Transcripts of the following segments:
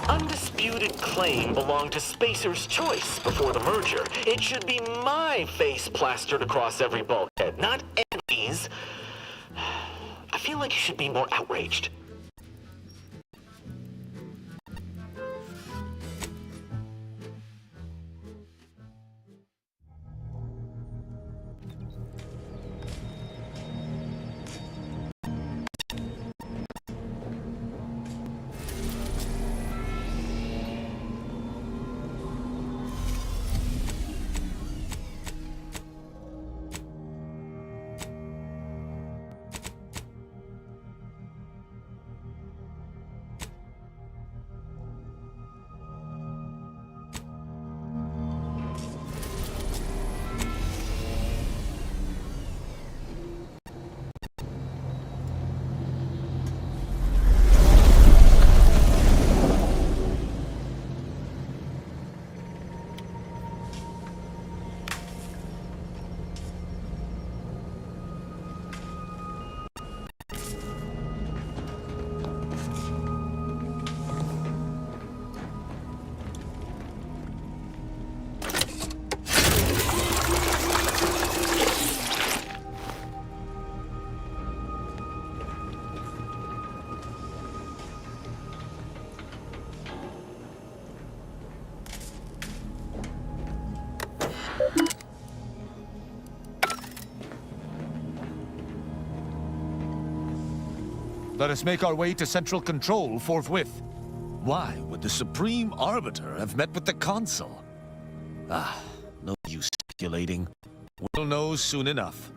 undisputed claim belonged to Spacer's Choice before the merger. It should be my face plastered across every bulkhead, not Eddie's. I feel like you should be more outraged. Let us make our way to Central Control forthwith. Why would the Supreme Arbiter have met with the Consul? Ah, no use speculating. We'll know soon enough.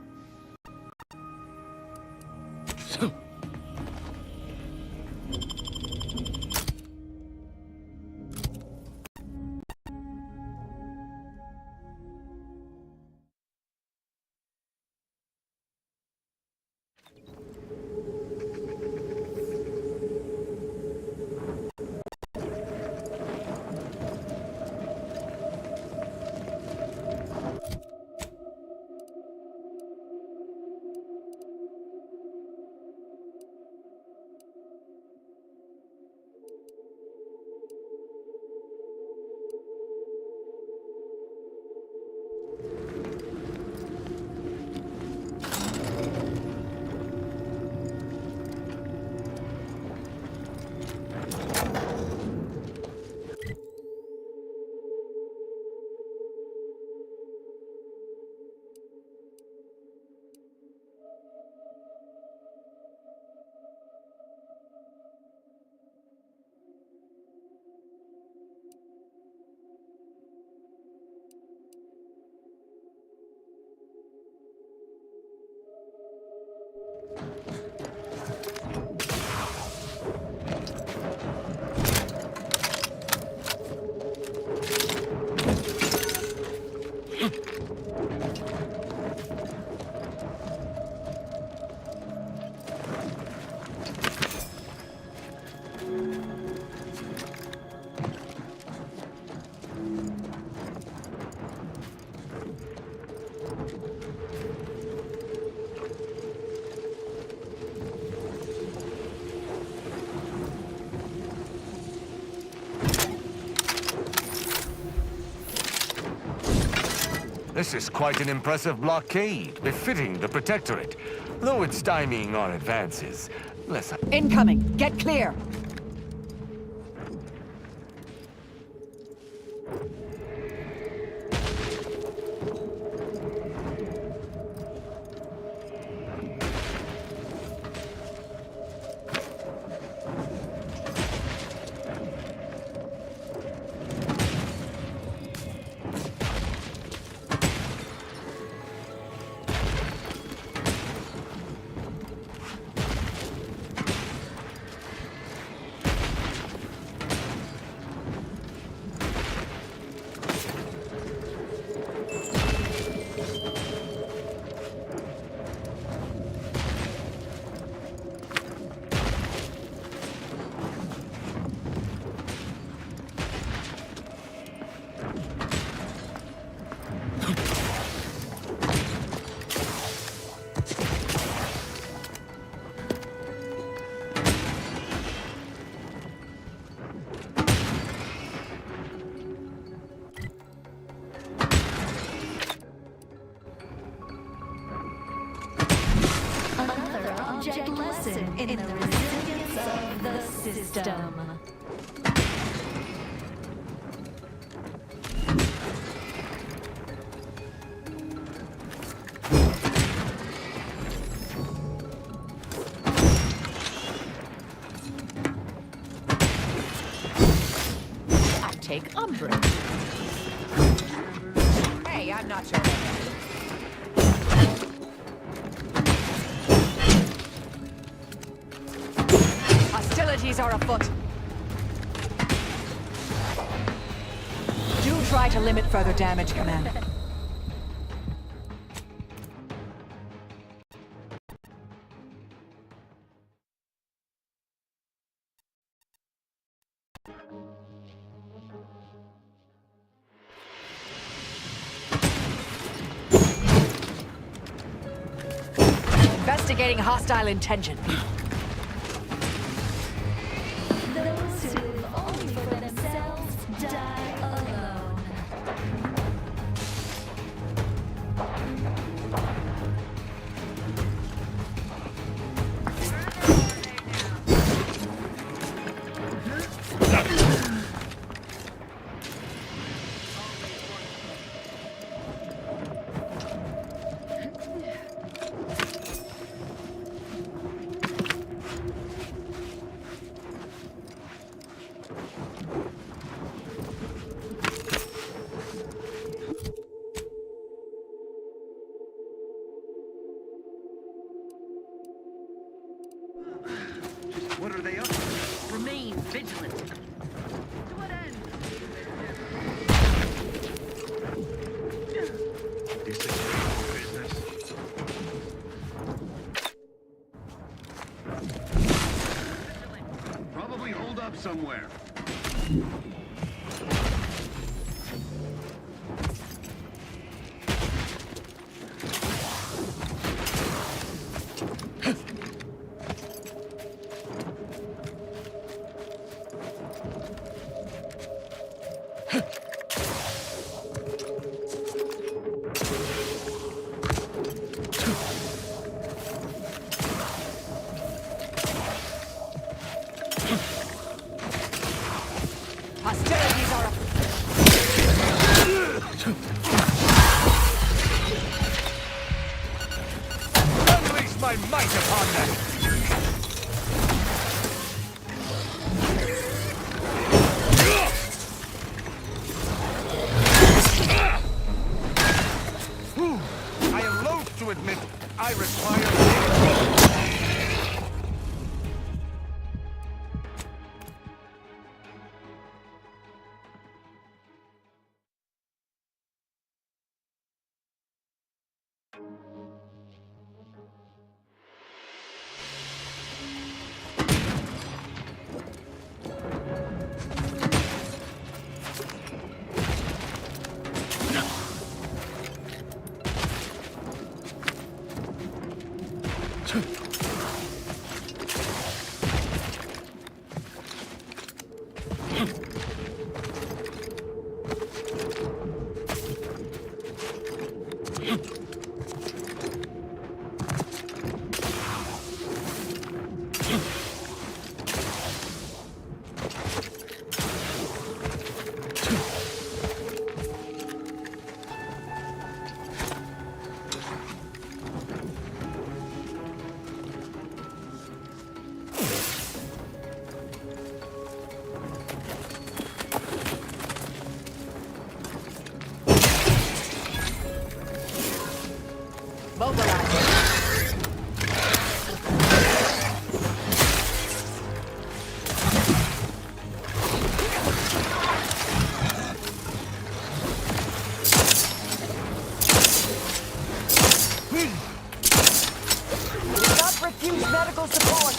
This is quite an impressive blockade, befitting the Protectorate. Though it's stymieing our advances. Incoming! Get clear! lesson in the resilience of the system. I take umbrage. Hey, I'm not sure. Hostilities are afoot. Do try to limit further damage, Commander. Investigating hostile intention. Those who live only for themselves die alone. What are they up to? Remain vigilant. To what end? This is business. Probably hold up somewhere. Hostilities are afoot. Unleash my might upon them! I am loath to admit I require... Mobilize. Do not refuse medical support.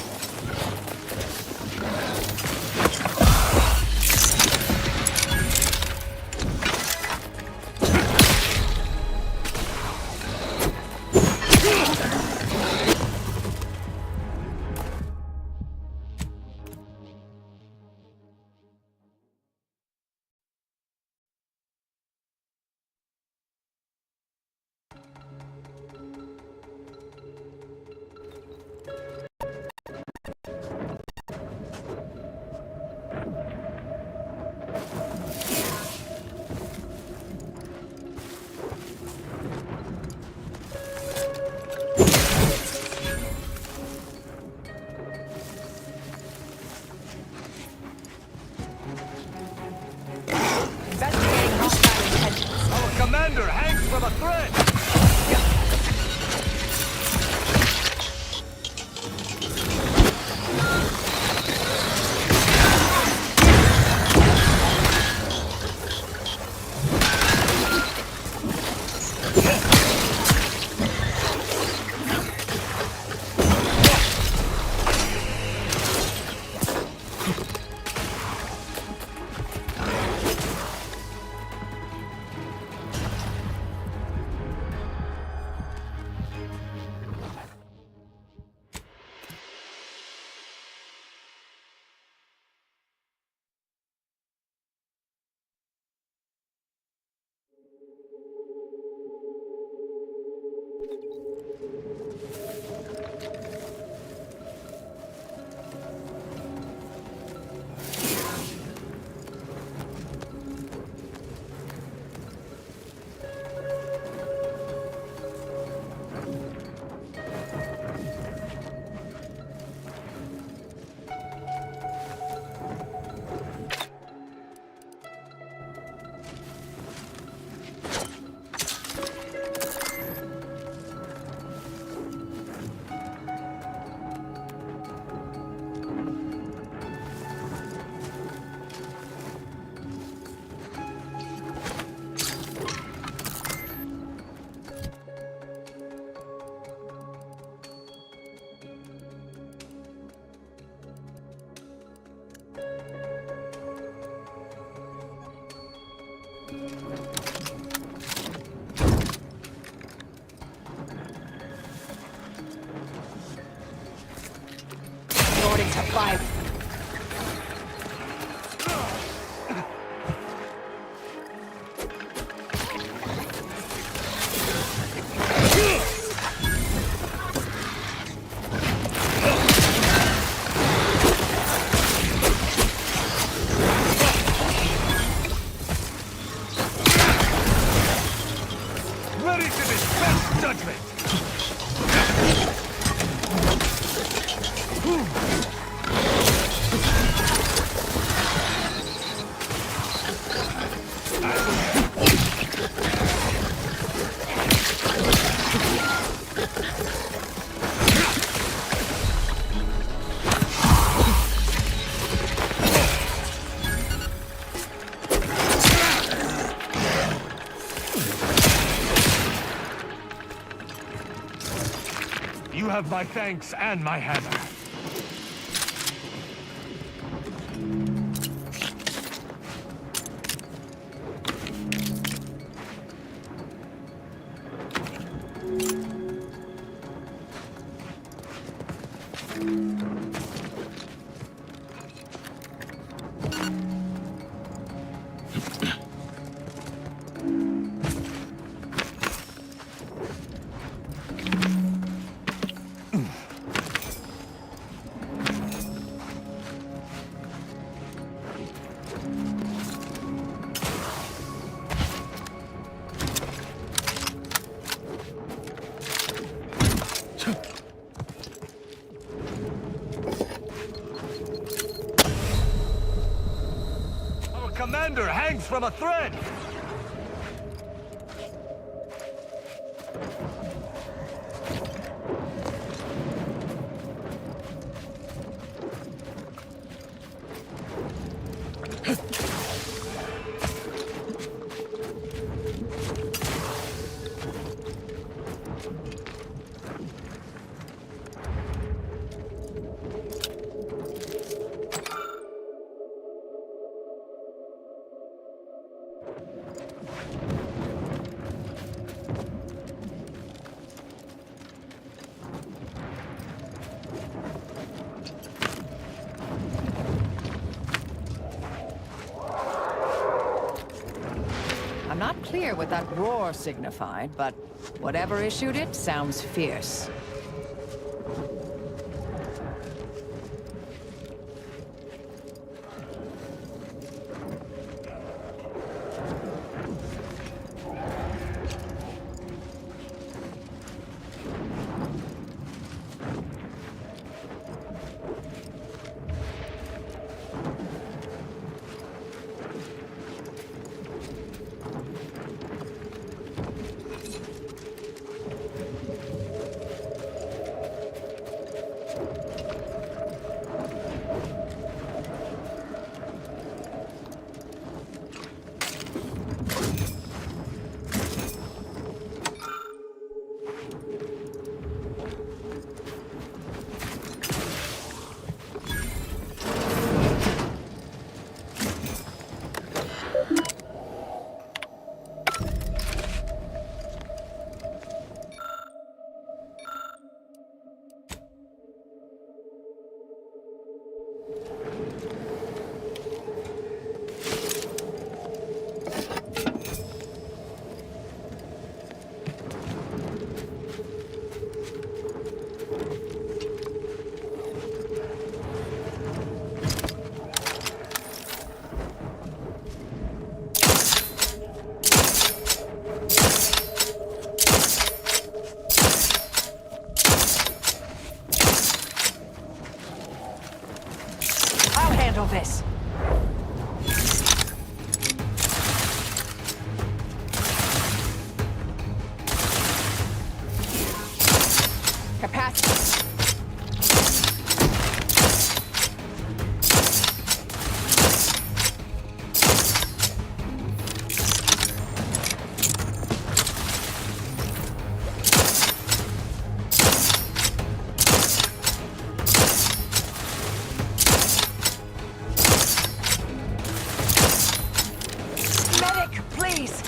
hangs from a thread! Resorting to fight. Ready to dispense judgment! You have my thanks and my hammer. Our commander hangs from a thread! I'm not clear what that roar signified, but whatever issued it sounds fierce. fast! Medic, please!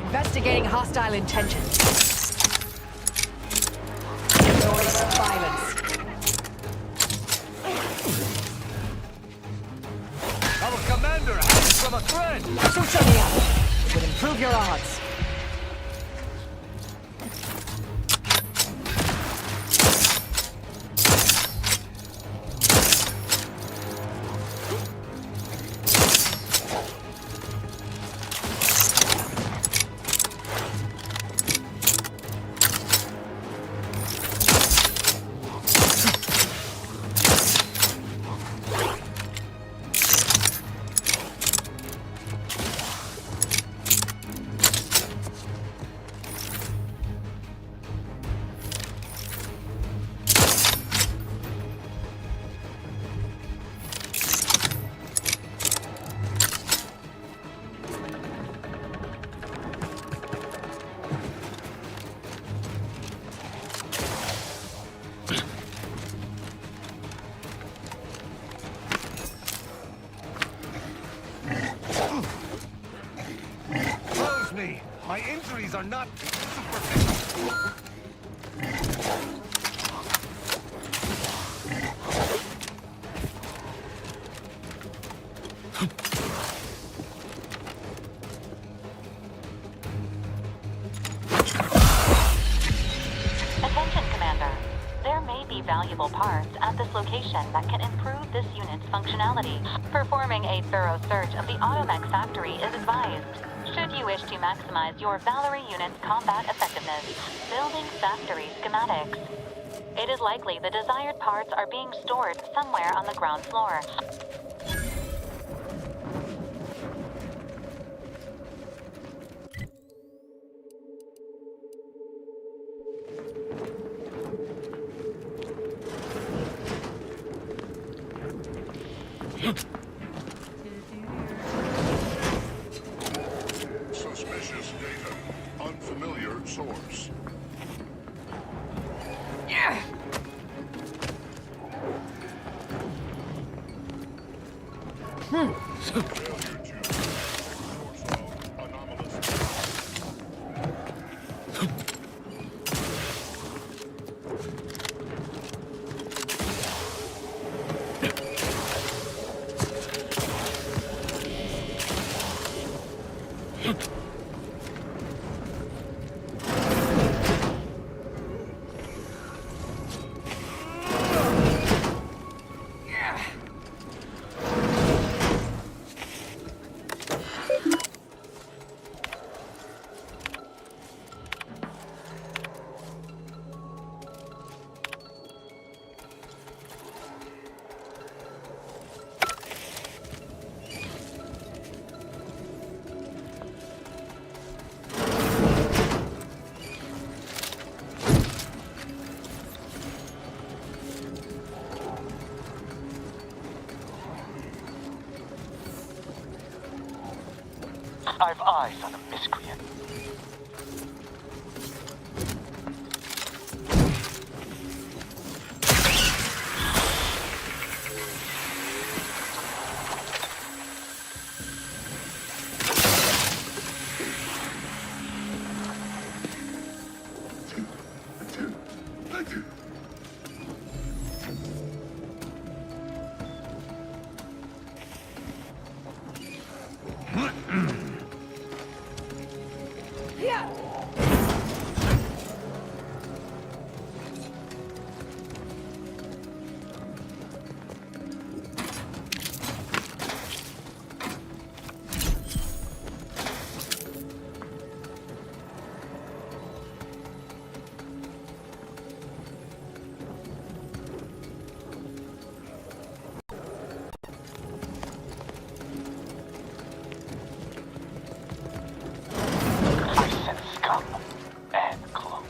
Investigating hostile intentions. Noise violence. Our commander hangs from a thread! Shoot me up. It would improve your odds. Me. My injuries are not superficial. Attention, Commander. There may be valuable parts at this location that can improve this unit's functionality. Performing a thorough search of the Automech factory is advised. Should you wish to maximize your Valerie unit's combat effectiveness, building factory schematics. It is likely the desired parts are being stored somewhere on the ground floor. Suspicious data. Unfamiliar source. Failure to detect source of anomalous. I've eyes on a miscreant. I sense scum and clone.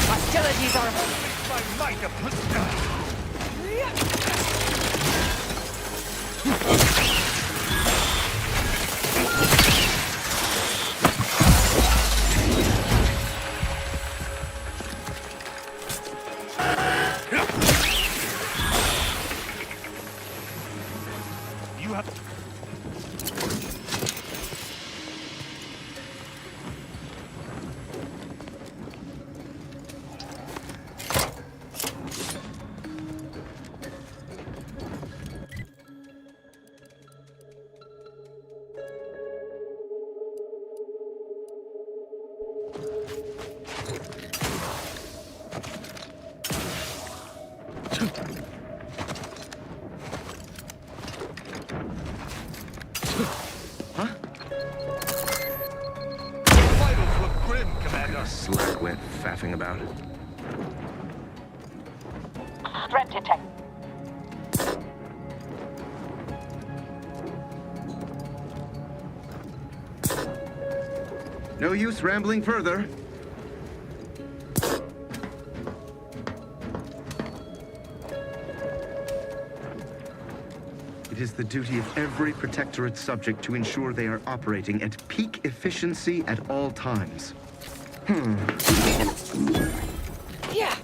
Hostilities are... My might have... You have... Vitals look grim, Commander. Slack went faffing about. Threat detect. No use rambling further. It is the duty of every Protectorate subject to ensure they are operating at peak efficiency at all times. Yeah!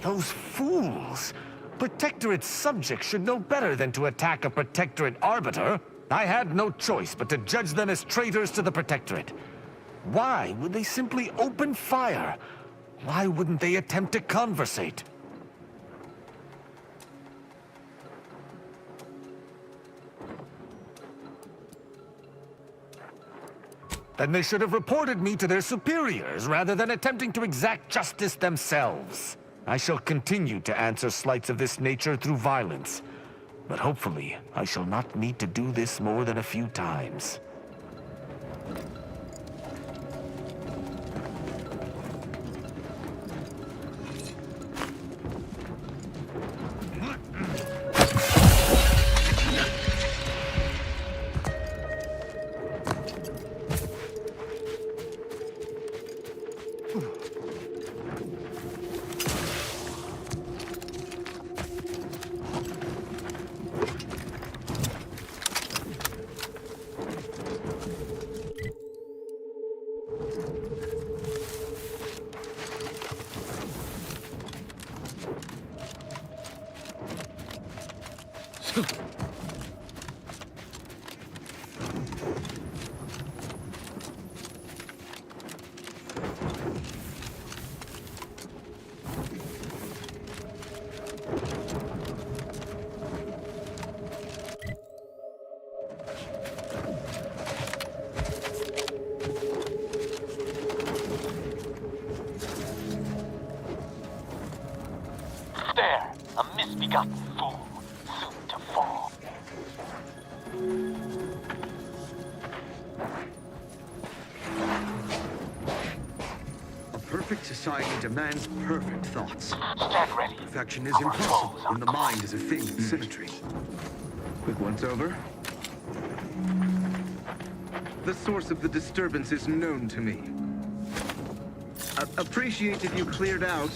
Those fools! Protectorate subjects should know better than to attack a Protectorate arbiter. I had no choice but to judge them as traitors to the Protectorate. Why would they simply open fire? Why wouldn't they attempt to conversate? Then they should have reported me to their superiors rather than attempting to exact justice themselves. I shall continue to answer slights of this nature through violence, but hopefully I shall not need to do this more than a few times. Prepare, a misbegotten fool, soon to fall. A perfect society demands perfect thoughts. Stand ready. Perfection is Our impossible foes are when the mind is a thing of symmetry. Quick once over. The source of the disturbance is known to me. Appreciate if you cleared out.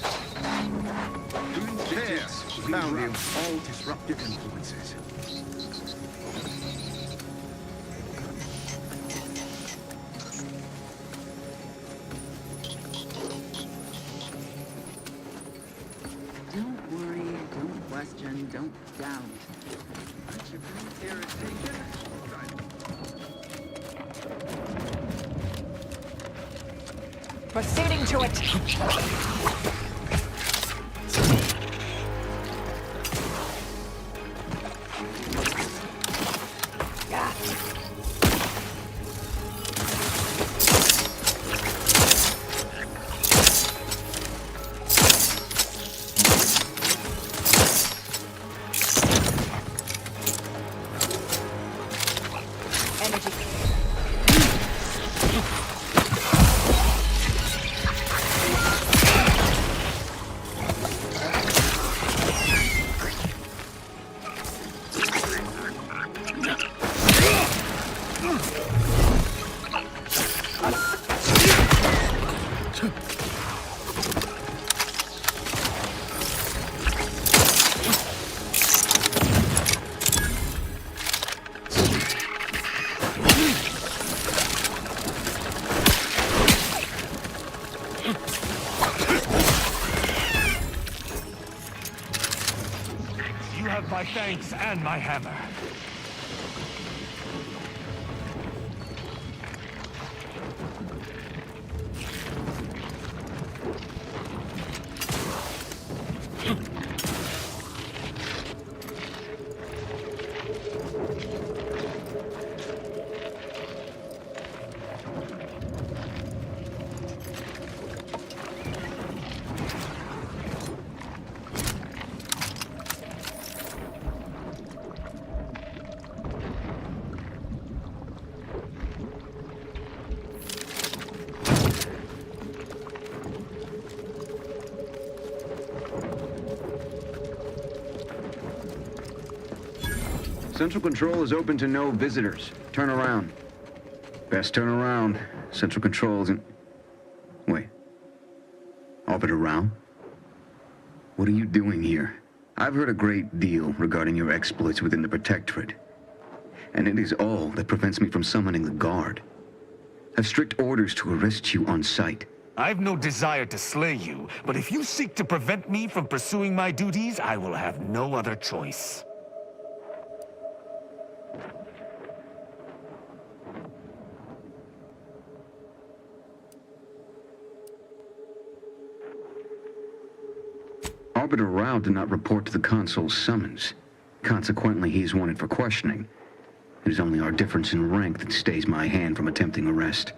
There, found you. All disruptive influences. Don't worry, don't question, don't doubt. Aren't you pretty irritated? Proceeding to it. You have my thanks and my hammer. Central Control is open to no visitors. Turn around. Best turn around. Central Control isn't... Wait. Orbit around? What are you doing here? I've heard a great deal regarding your exploits within the Protectorate. And it is all that prevents me from summoning the Guard. I've strict orders to arrest you on sight. I've no desire to slay you, but if you seek to prevent me from pursuing my duties, I will have no other choice. Arbiter Rao did not report to the Consul's summons. Consequently, he is wanted for questioning. It is only our difference in rank that stays my hand from attempting arrest.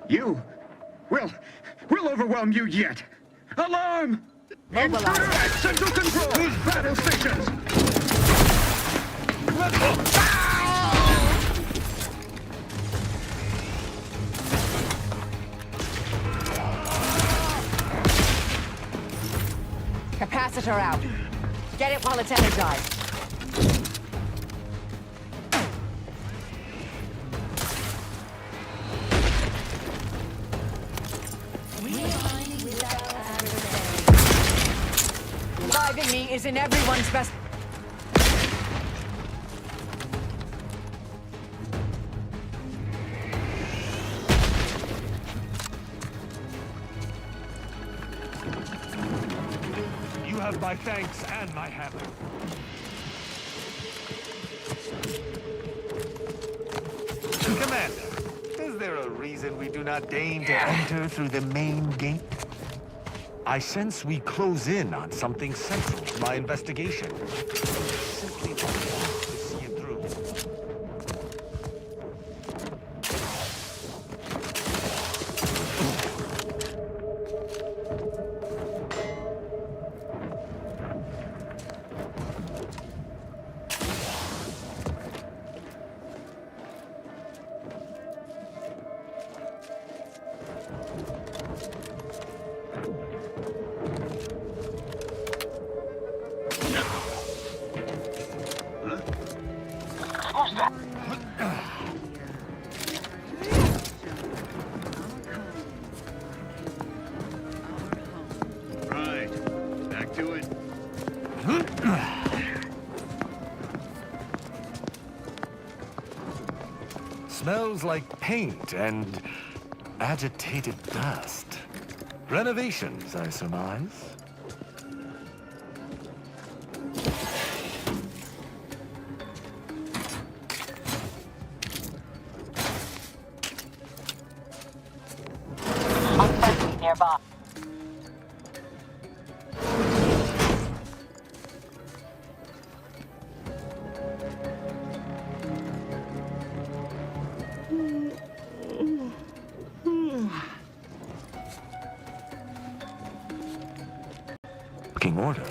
You! We'll overwhelm you yet! Alarm! Intruder at Central Control! Battle stations! Capacitor out. Get it while it's energized. Reviving me is in everyone's best... You have my thanks and my hammer. Commander, is there a reason we do not deign to enter through the main gate? I sense we close in on something central to my investigation. Simply don't want to see it through. Smells like paint and agitated dust. Renovations, I surmise. Unfriendly nearby. Working order.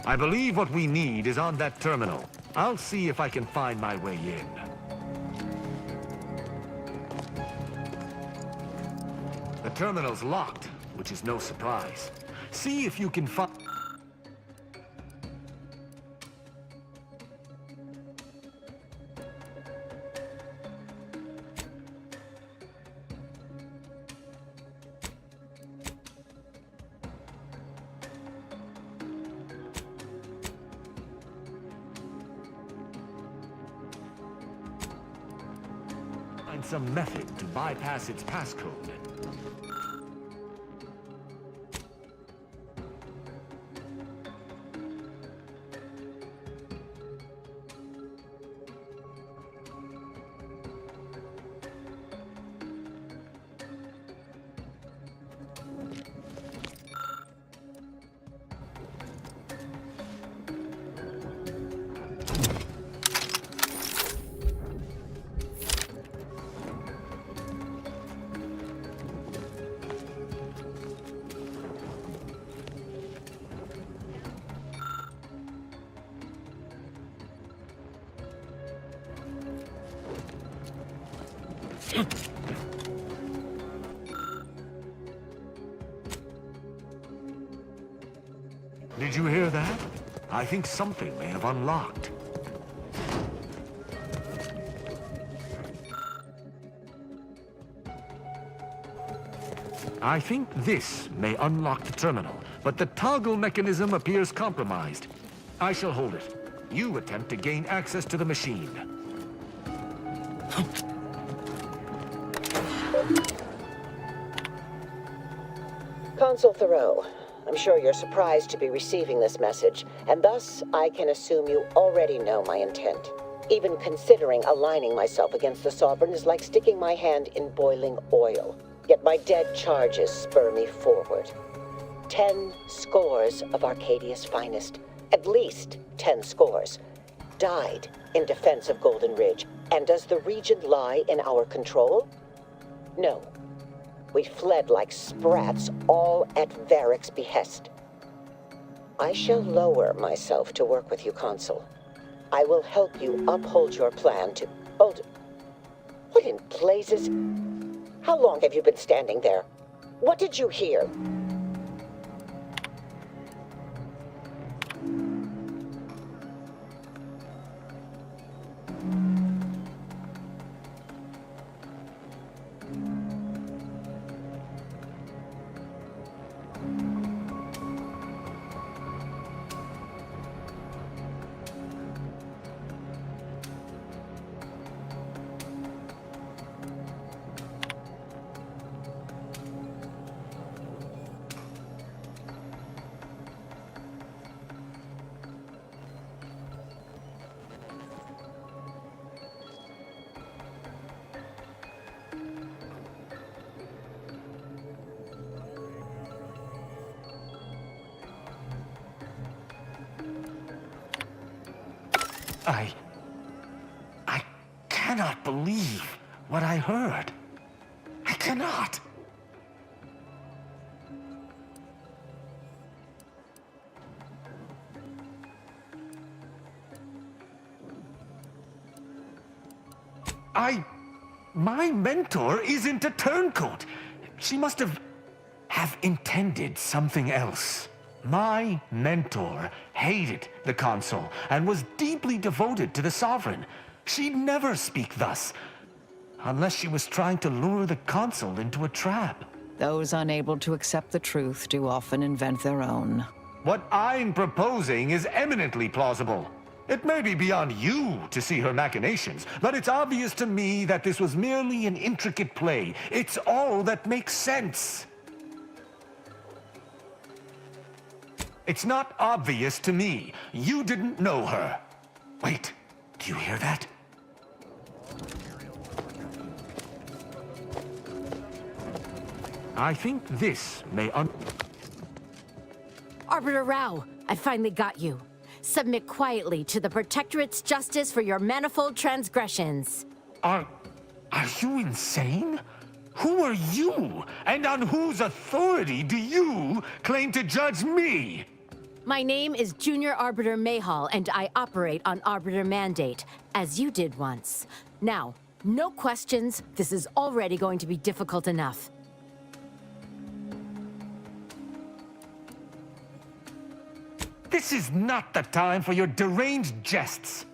I believe what we need is on that terminal. I'll see if I can find my way in. The terminal's locked, which is no surprise. See if you can find... some method to bypass its passcode. Did you hear that? I think something may have unlocked. I think this may unlock the terminal, but the toggle mechanism appears compromised. I shall hold it. You attempt to gain access to the machine. Consul Thoreau, I'm sure you're surprised to be receiving this message, and thus I can assume you already know my intent. Even considering aligning myself against the Sovereign is like sticking my hand in boiling oil. Yet my dead charges spur me forward. 10 scores of Arcadia's finest, at least 10 scores, died in defense of Golden Ridge. And does the region lie in our control? No. We fled like sprats, all at Varric's behest. I shall lower myself to work with you, Consul. I will help you uphold your plan to... Hold... What in blazes? How long have you been standing there? What did you hear? I cannot believe what I heard. I cannot. My mentor isn't a turncoat. She must have intended something else. My mentor hated the Consul and was deeply devoted to the Sovereign. She'd never speak thus, unless she was trying to lure the Consul into a trap. Those unable to accept the truth do often invent their own. What I'm proposing is eminently plausible. It may be beyond you to see her machinations, but it's obvious to me that this was merely an intricate play. It's all that makes sense. It's not obvious to me. You didn't know her. Wait, do you hear that? I think this may Arbiter Rao, I finally got you. Submit quietly to the Protectorate's justice for your manifold transgressions. Are you insane? Who are you? And on whose authority do you claim to judge me? My name is Junior Arbiter Mayhall, and I operate on Arbiter Mandate, as you did once. Now, no questions. This is already going to be difficult enough. This is not the time for your deranged jests.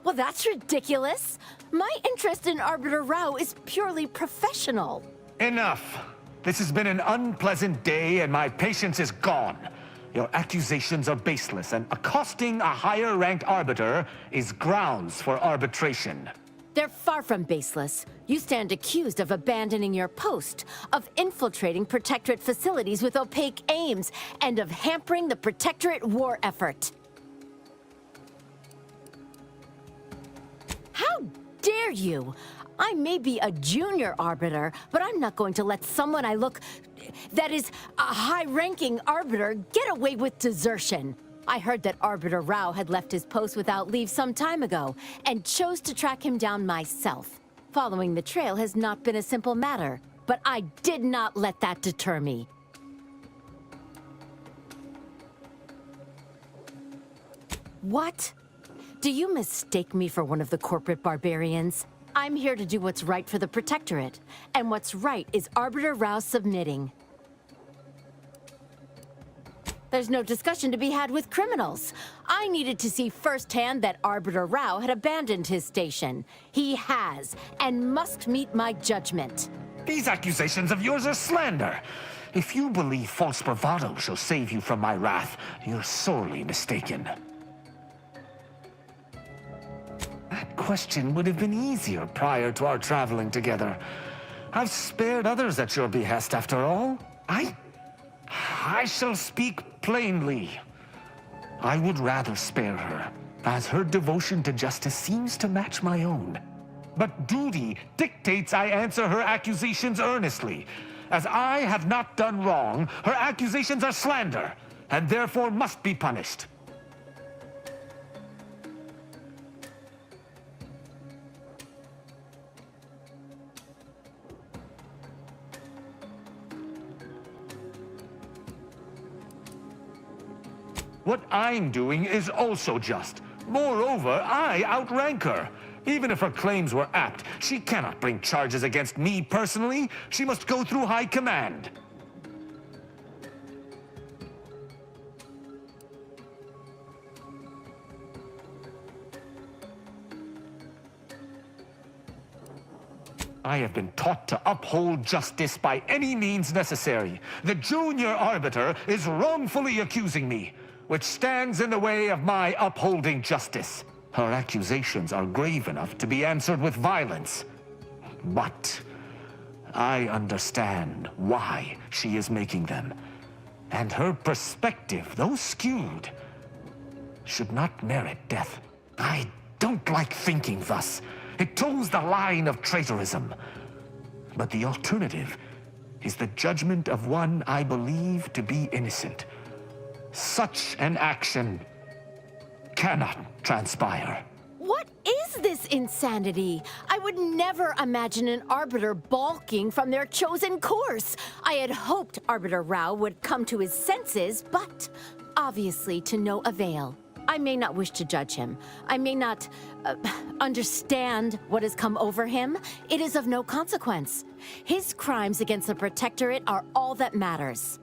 Well, that's ridiculous. My interest in Arbiter Rao is purely professional. Enough. This has been an unpleasant day, and my patience is gone. Your accusations are baseless, and accosting a higher-ranked arbiter is grounds for arbitration. They're far from baseless. You stand accused of abandoning your post, of infiltrating Protectorate facilities with opaque aims, and of hampering the Protectorate war effort. How dare you? I may be a junior arbiter, but I'm not going to let someone that is a high-ranking arbiter, get away with desertion. I heard that Arbiter Rao had left his post without leave some time ago, and chose to track him down myself. Following the trail has not been a simple matter, but I did not let that deter me. What? Do you mistake me for one of the corporate barbarians? I'm here to do what's right for the Protectorate, and what's right is Arbiter Rao submitting. There's no discussion to be had with criminals. I needed to see firsthand that Arbiter Rao had abandoned his station. He has, and must meet my judgment. These accusations of yours are slander. If you believe false bravado shall save you from my wrath, you're sorely mistaken. That question would have been easier prior to our traveling together. I've spared others at your behest, after all. I shall speak plainly. I would rather spare her, as her devotion to justice seems to match my own. But duty dictates I answer her accusations earnestly. As I have not done wrong, her accusations are slander, and therefore must be punished. What I'm doing is also just. Moreover, I outrank her. Even if her claims were apt, she cannot bring charges against me personally. She must go through high command. I have been taught to uphold justice by any means necessary. The junior arbiter is wrongfully accusing me, which stands in the way of my upholding justice. Her accusations are grave enough to be answered with violence. But I understand why she is making them. And her perspective, though skewed, should not merit death. I don't like thinking thus. It toes the line of traitorism. But the alternative is the judgment of one I believe to be innocent. Such an action cannot transpire. What is this insanity? I would never imagine an arbiter balking from their chosen course. I had hoped Arbiter Rao would come to his senses, but obviously to no avail. I may not wish to judge him. I may not understand what has come over him. It is of no consequence. His crimes against the Protectorate are all that matters.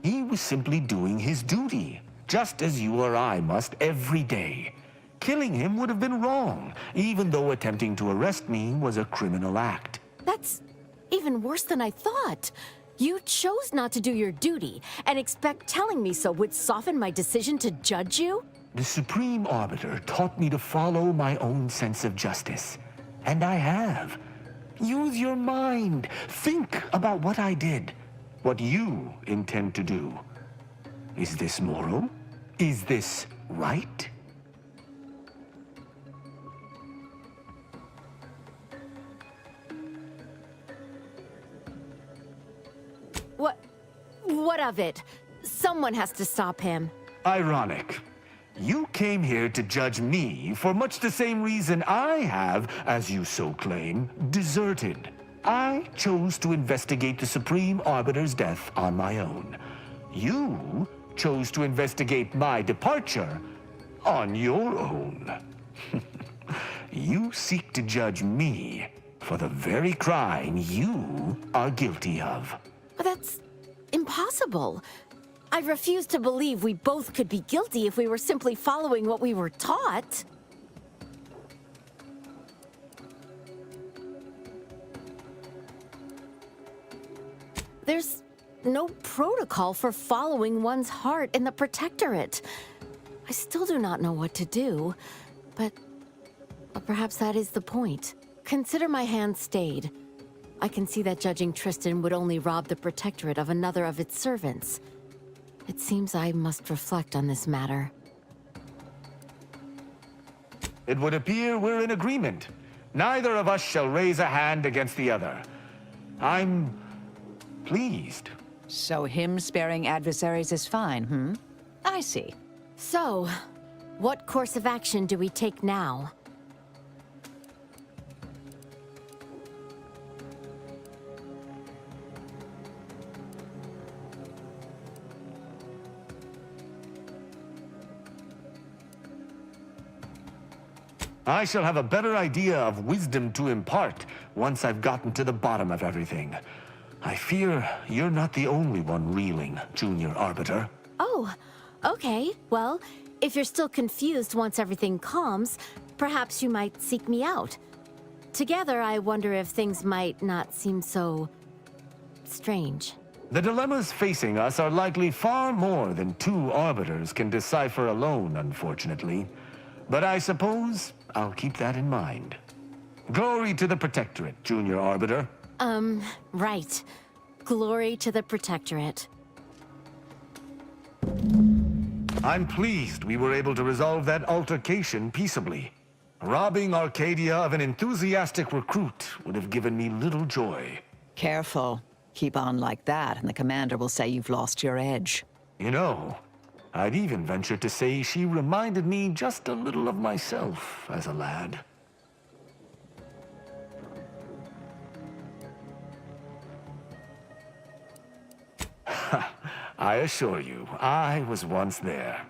He was simply doing his duty, just as you or I must every day. Killing him would have been wrong, even though attempting to arrest me was a criminal act. That's even worse than I thought. You chose not to do your duty, and expect telling me so would soften my decision to judge you? The Supreme Arbiter taught me to follow my own sense of justice. And I have. Use your mind. Think about what I did. What you intend to do. Is this moral? Is this right? What of it? Someone has to stop him. Ironic. You came here to judge me for much the same reason I have, as you so claim, deserted. I chose to investigate the Supreme Arbiter's death on my own. You chose to investigate my departure on your own. You seek to judge me for the very crime you are guilty of. But that's impossible. I refuse to believe we both could be guilty if we were simply following what we were taught. There's no protocol for following one's heart in the Protectorate. I still do not know what to do, but perhaps that is the point. Consider my hand stayed. I can see that judging Tristan would only rob the Protectorate of another of its servants. It seems I must reflect on this matter. It would appear we're in agreement. Neither of us shall raise a hand against the other. I'm pleased. So him sparing adversaries is fine, I see. So, what course of action do we take now? I shall have a better idea of wisdom to impart once I've gotten to the bottom of everything. I fear you're not the only one reeling, Junior Arbiter. Oh, okay. Well, if you're still confused once everything calms, perhaps you might seek me out. Together, I wonder if things might not seem so strange. The dilemmas facing us are likely far more than two Arbiters can decipher alone, unfortunately. But I suppose I'll keep that in mind. Glory to the Protectorate, Junior Arbiter. Right. Glory to the Protectorate. I'm pleased we were able to resolve that altercation peaceably. Robbing Arcadia of an enthusiastic recruit would have given me little joy. Careful. Keep on like that, and the commander will say you've lost your edge. You know, I'd even venture to say she reminded me just a little of myself as a lad. I assure you, I was once there.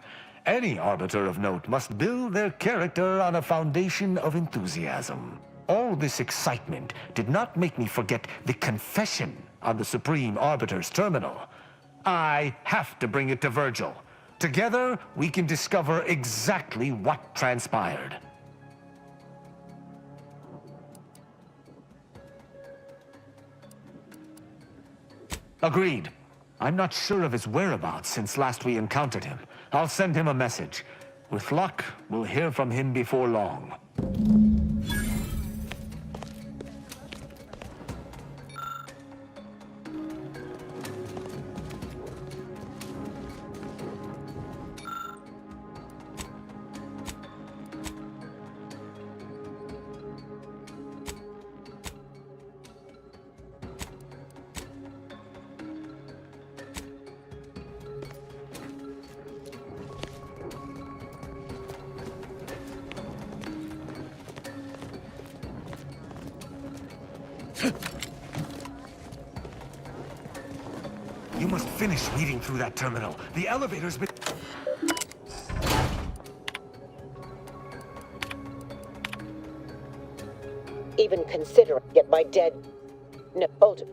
Any arbiter of note must build their character on a foundation of enthusiasm. All this excitement did not make me forget the confession on the Supreme Arbiter's terminal. I have to bring it to Virgil. Together, we can discover exactly what transpired. Agreed. I'm not sure of his whereabouts since last we encountered him. I'll send him a message. With luck, we'll hear from him before long. You must finish reading through that terminal. The elevator's been... Even consider yet my dead... No, hold it.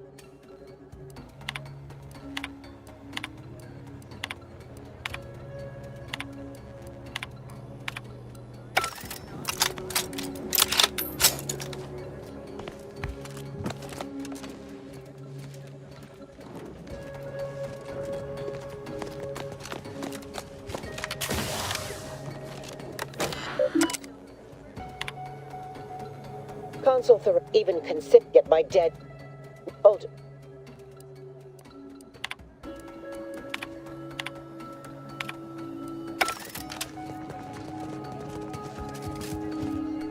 Consul Thoreau even consider get my dead. Hold.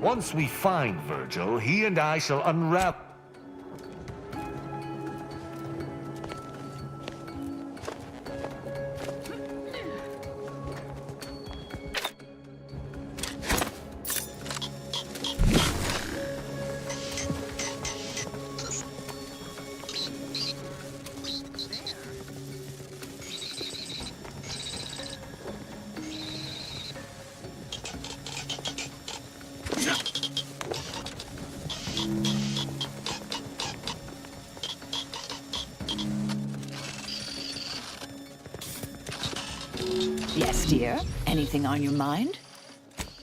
Once we find Virgil, he and I shall unwrap. Yes, dear. Anything on your mind?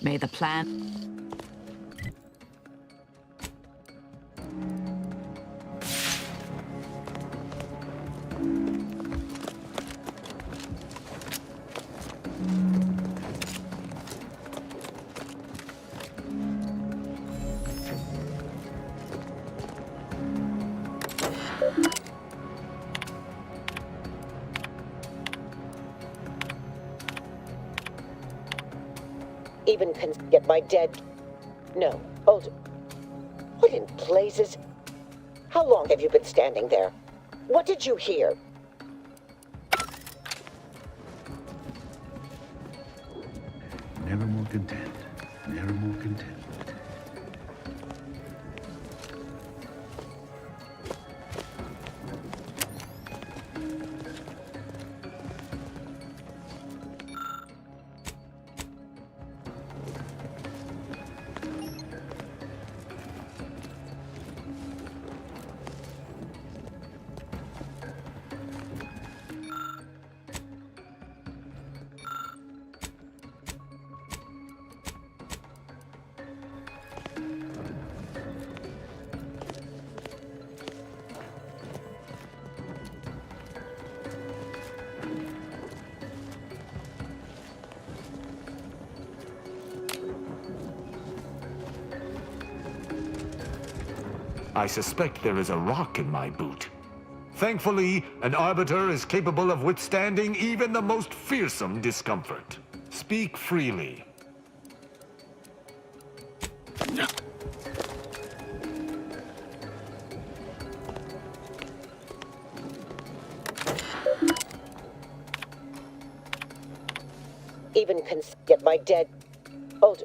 May the plan... Even get my dead. No, hold. What in blazes? How long have you been standing there? What did you hear? Never more content. Never more content. I suspect there is a rock in my boot. Thankfully, an Arbiter is capable of withstanding even the most fearsome discomfort. Speak freely. Even get my dead. Hold.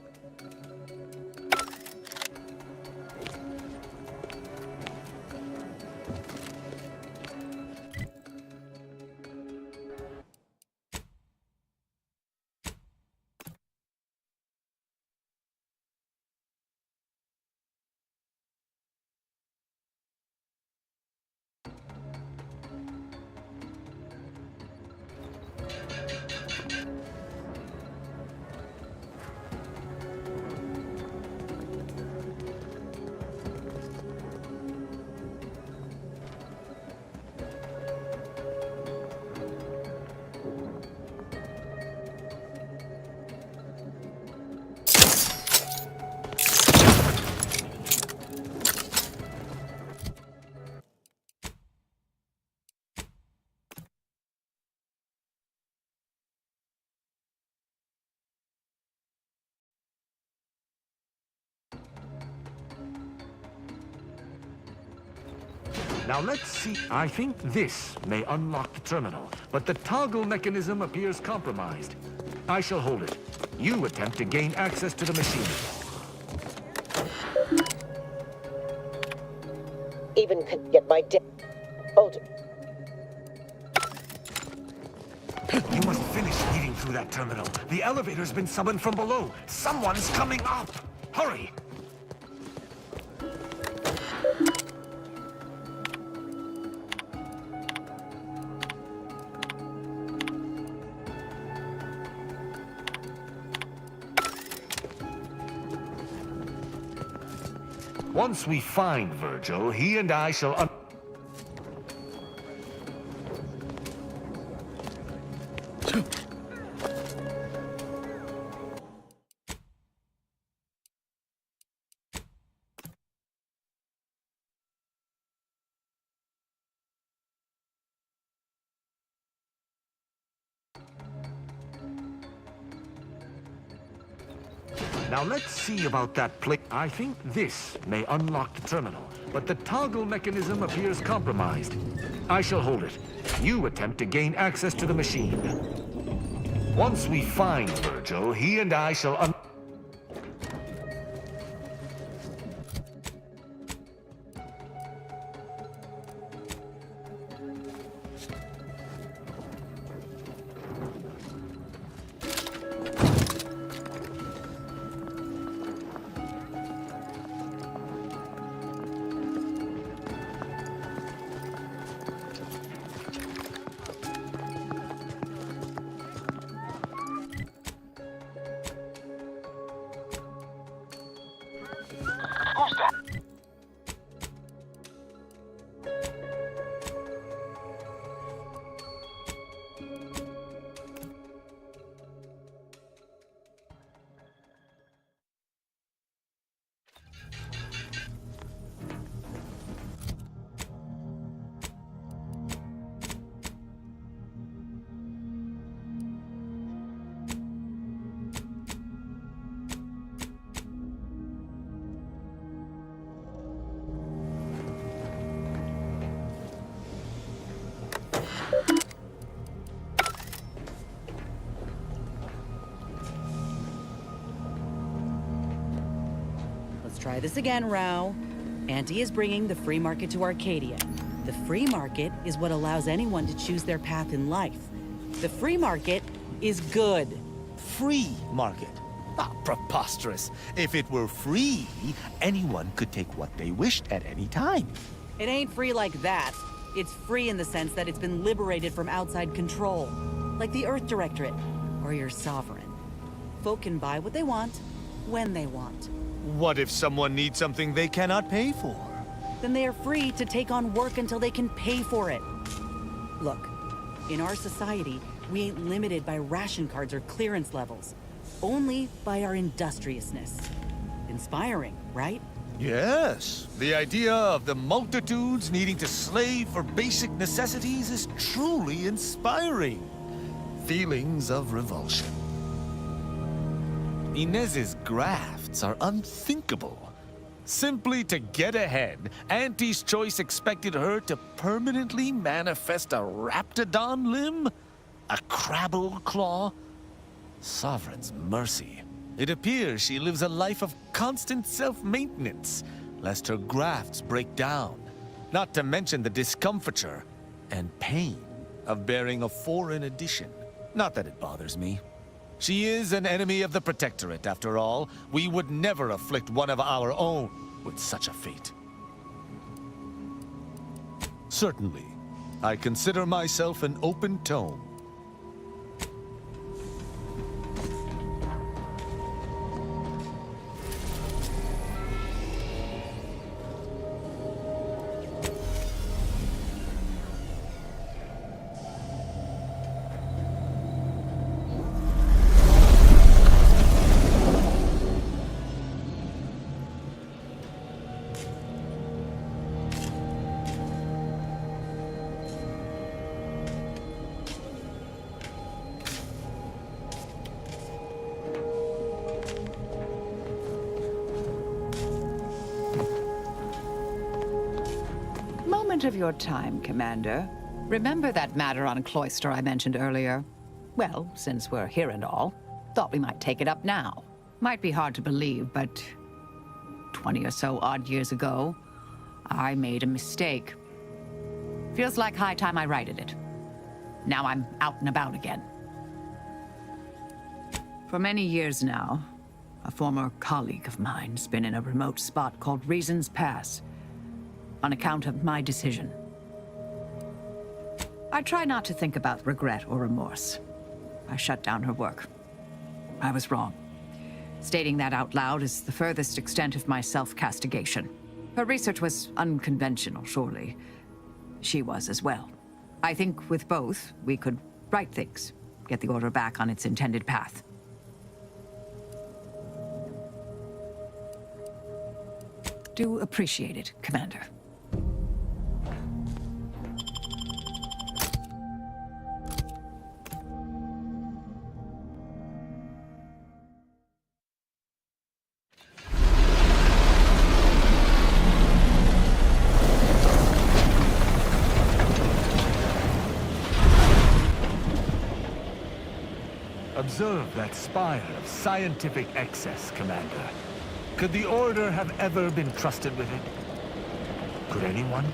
Now let's see. I think this may unlock the terminal, but the toggle mechanism appears compromised. I shall hold it. You attempt to gain access to the machine. Even get my dead. Hold. You must finish reading through that terminal. The elevator's been summoned from below. Someone's coming up. Hurry! Once we find Virgil, he and I shall... Now let's see about that plate. I think this may unlock the terminal, but the toggle mechanism appears compromised. I shall hold it. You attempt to gain access to the machine. Once we find Virgil, he and I shall Who's that? Let's try this again, Rao. Auntie is bringing the free market to Arcadia. The free market is what allows anyone to choose their path in life. The free market is good. Free market. Ah, preposterous. If it were free, anyone could take what they wished at any time. It ain't free like that. It's free in the sense that it's been liberated from outside control. Like the Earth Directorate, or your sovereign. Folk can buy what they want, when they want. What if someone needs something they cannot pay for? Then they are free to take on work until they can pay for it. Look, in our society, we ain't limited by ration cards or clearance levels. Only by our industriousness. Inspiring, right? Yes, the idea of the multitudes needing to slave for basic necessities is truly inspiring. Feelings of revulsion. Inez's grafts are unthinkable. Simply to get ahead, Auntie's choice expected her to permanently manifest a raptidon limb? A crabble claw? Sovereign's mercy. It appears she lives a life of constant self-maintenance, lest her grafts break down. Not to mention the discomfiture and pain of bearing a foreign edition. Not that it bothers me. She is an enemy of the Protectorate, after all. We would never afflict one of our own with such a fate. Certainly, I consider myself an open tome. Moment of your time, Commander. Remember that matter on Cloister I mentioned earlier? Well, since we're here and all, thought we might take it up now. Might be hard to believe, but 20 or so odd years ago, I made a mistake. Feels like high time I righted it. Now I'm out and about again. For many years now, a former colleague of mine's been in a remote spot called Reasons Pass, on account of my decision. I try not to think about regret or remorse. I shut down her work. I was wrong. Stating that out loud is the furthest extent of my self-castigation. Her research was unconventional, surely. She was as well. I think with both, we could right things, get the Order back on its intended path. Do appreciate it, Commander. Observe that spire of scientific excess, Commander. Could the Order have ever been trusted with it? Could anyone?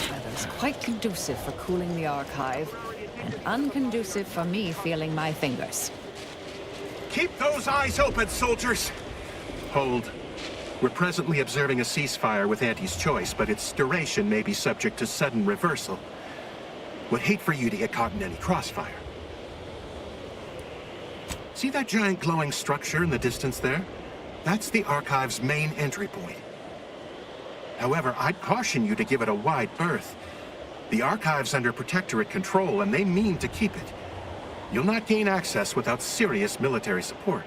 Weather's quite conducive for cooling the archive, and unconducive for me feeling my fingers. Keep those eyes open, soldiers! Hold. We're presently observing a ceasefire with Auntie's choice, but its duration may be subject to sudden reversal. Would hate for you to get caught in any crossfire. See that giant glowing structure in the distance there? That's the Archive's main entry point. However, I'd caution you to give it a wide berth. The Archive's under Protectorate control, and they mean to keep it. You'll not gain access without serious military support.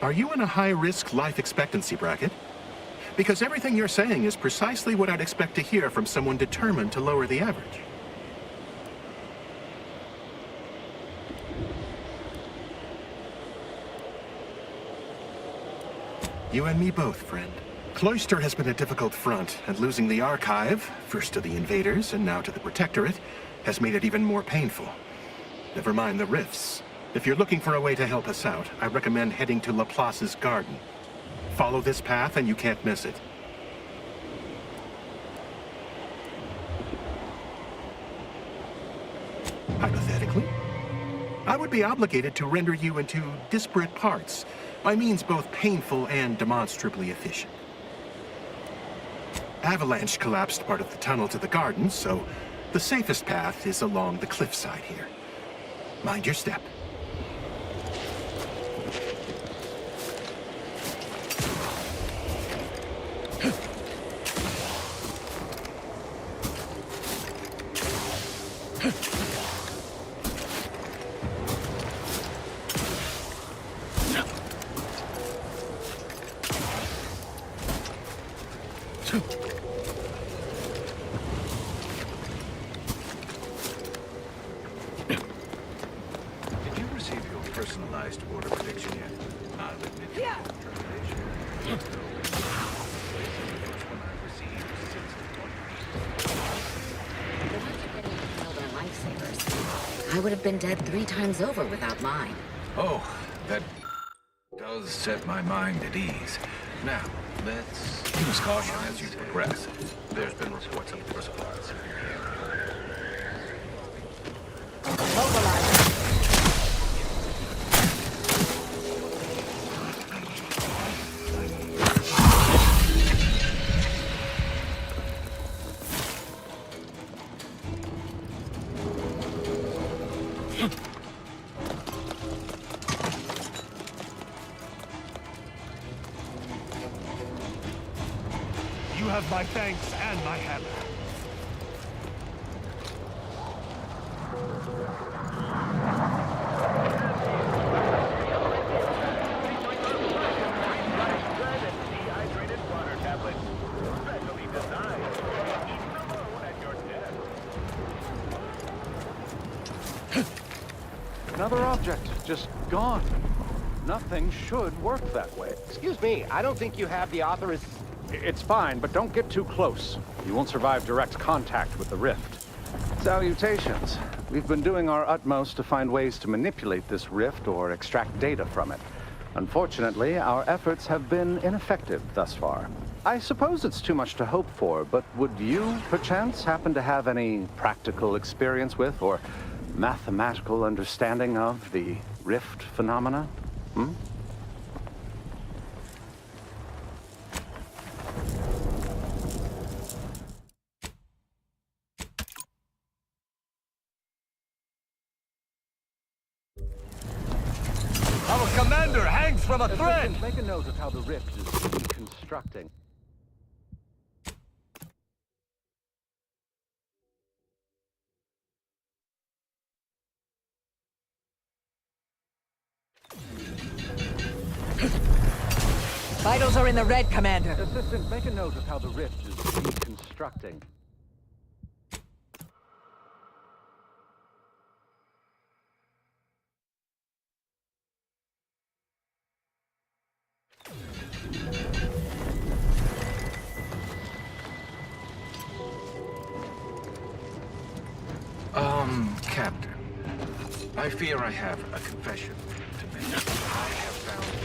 Are you in a high-risk life expectancy bracket? Because everything you're saying is precisely what I'd expect to hear from someone determined to lower the average. You and me both, friend. Cloister has been a difficult front, and losing the Archive, first to the invaders and now to the Protectorate, has made it even more painful. Never mind the rifts. If you're looking for a way to help us out, I recommend heading to Laplace's garden. Follow this path and you can't miss it. Hypothetically, I would be obligated to render you into disparate parts, by means both painful and demonstrably efficient. Avalanche collapsed part of the tunnel to the garden, so the safest path is along the cliffside here. Mind your step. Did you receive your personalized order prediction yet? I'll admit yeah. I would have been dead 3 times over without mine. Oh, that does set my mind at ease. Now, let's use caution as you progress. There's been reports of personal violence in here. You have my thanks and my hammer. Another object, just gone. Nothing should work that way. Excuse me, I don't think you have the authorization. It's fine, but don't get too close. You won't survive direct contact with the rift. Salutations. We've been doing our utmost to find ways to manipulate this rift or extract data from it. Unfortunately, our efforts have been ineffective thus far. I suppose it's too much to hope for, but would you, perchance, happen to have any practical experience with or mathematical understanding of the rift phenomena? Our commander hangs from a thread! Make a note of how the rift is reconstructing. Vitals are in the red, Commander. Assistant, make a note of how the rift is reconstructing. Captain, I fear I have a confession to make. I have found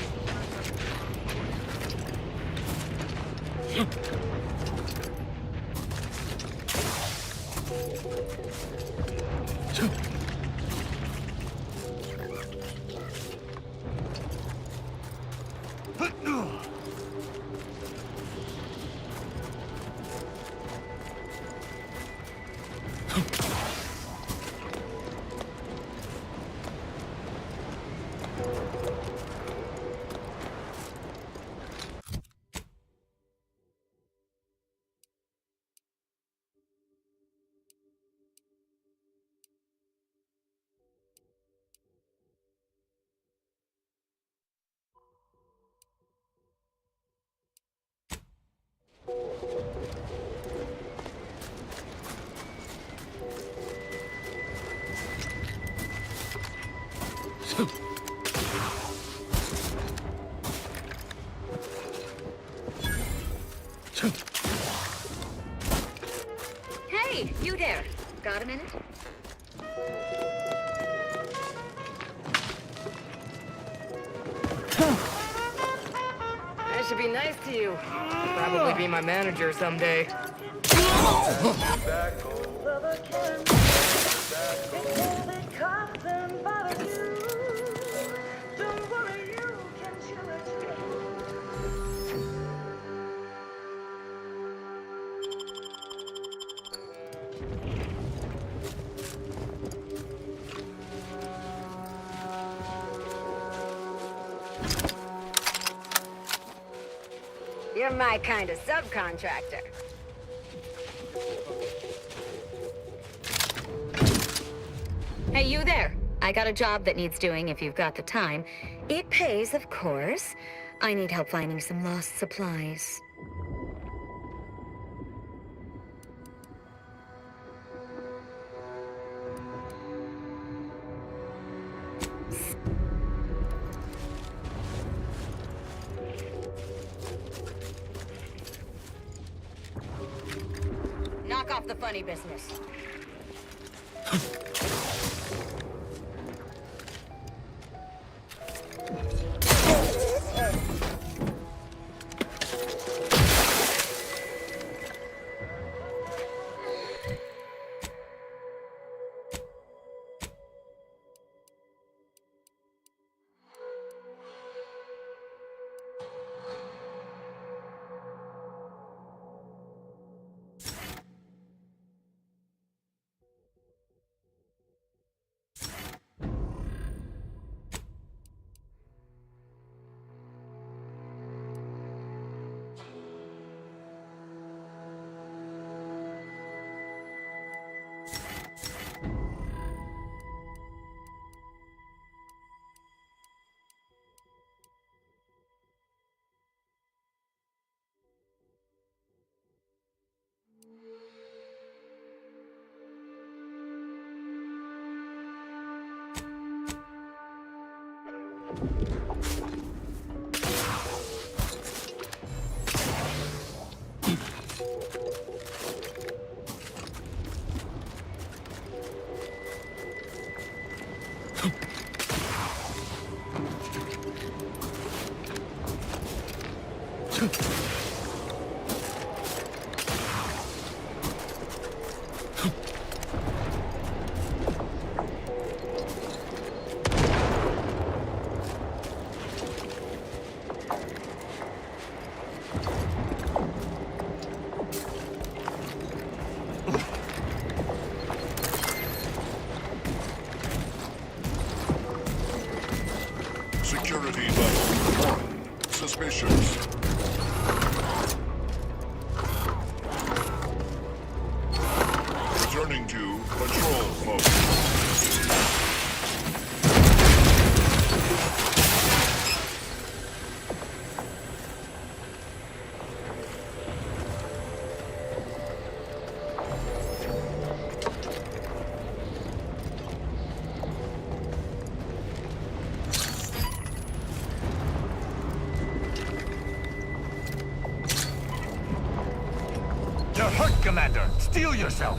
Hey, you there. Got a minute? I should be nice to you. You'll probably be my manager someday. You're my kind of subcontractor. Hey, you there. I got a job that needs doing if you've got the time. It pays, of course. I need help finding some lost supplies. Knock off the funny business. Security level 1. Suspicious. Returning to control mode. You're hurt, Commander! Steel yourself!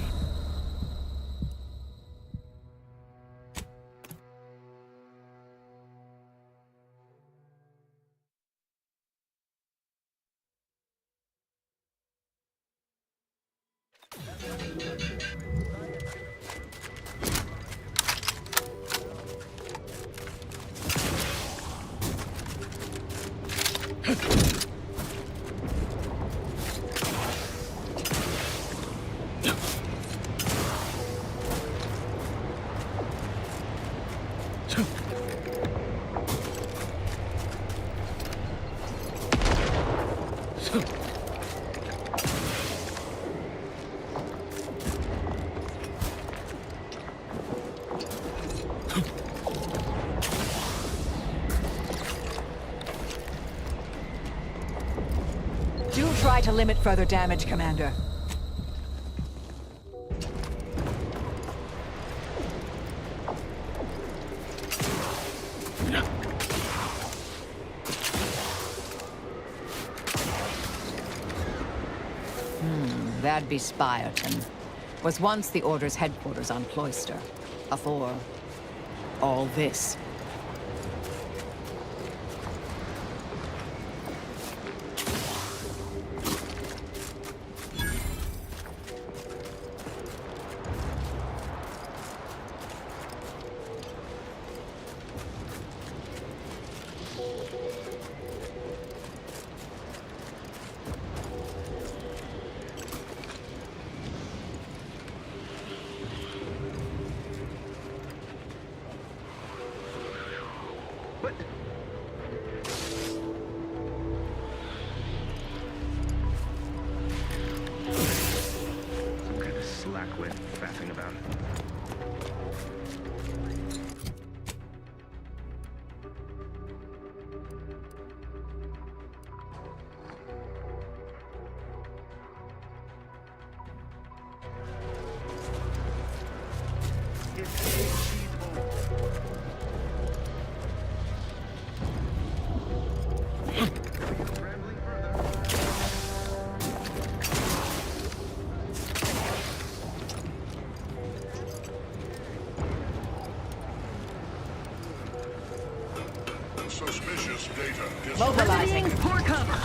Do try to limit further damage, Commander. That'd be Spyerton. Was once the Order's headquarters on Cloister. Before all this. Some kind of slackwit faffing about. Suspicious data. Mobilizing. Poor cover.